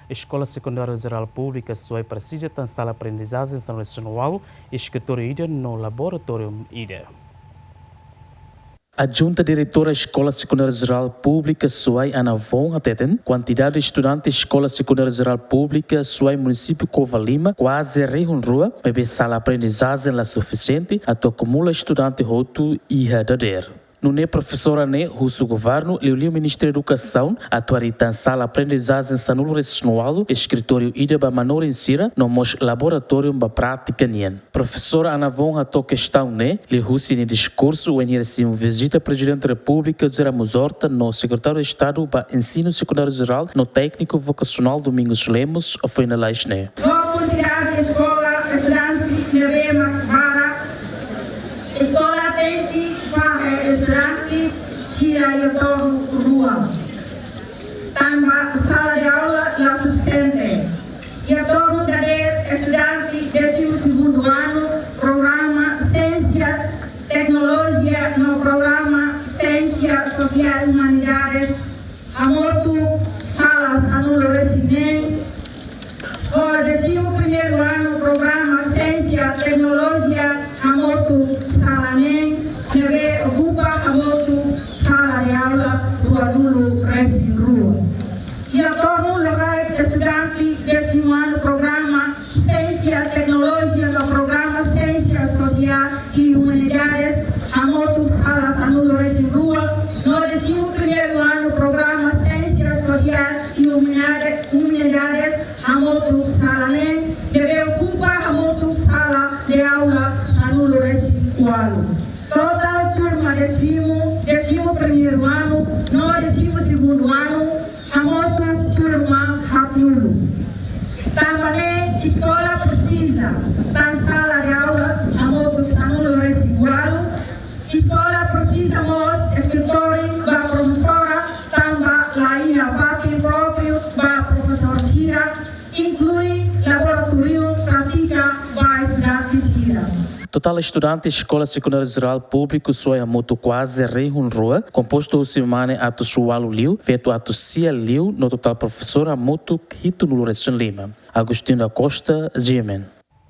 Escola Secundária Geral Pública sua precisa ter sala de aprendizagem nacional e escritório IDA no laboratório IDA. A junta diretora da Escola Secundária Geral Pública Suai Anavon ateten quantidade de estudantes da Escola Secundária Geral Pública Suai município Covalima quase rua, mas sala de aprendizagem lá suficiente a acumula estudante roto e redader. Não é professora nem o governo, o Ministério da Educação, atuarita sala de aprendizagem sanulo regional, escritório IDA Manor Insira, no mos laboratório ba prática nien. Professora Anavon a questão né, lhe Russi no discurso em relação visita presidente da República Zeramos Horta no secretário de Estado para Ensino Secundário Geral no técnico vocacional Domingos Lemos, foi na Laisne. Escola atende para estudantes sia e todo rua. Tamba sala de aula lá subsistente. E todo estudante desse segundo ano programa Ciência Tecnologia no programa Ciência Social e Humanidades. A muito salas anulo residente. O décimo primeiro ano programa Ciência Tecnologia a muito salanem, que ocupa a muito sala de aula do aluno residente rua. E a todo lugar estudante décimo ano programa Ciência Tecnologia no programa Ciência Social e Humanidades a muito salas aluno residente rua. No décimo primeiro ano programa Ciência Social e Humanidades a muito salanem, que ocupa a muito sala de aula aluno residual. Toda a turma décimo primeiro ano, no décimo segundo ano, a outra turma rapulo. Também escola precisa da sala de aula, a outro aluno residual. Escola precisa de escritório da professora, também lá em a parte próprio da professora Cira, inclui laboratório prática da estudante Cira. Total estudante Escola Secundária Geral Público Soia Moto quase rua, composto o semana ato Sualo Liu, feito ato Cia Liu, no total professora Moto Hito no Lima. Agostinho da Costa, Gemen.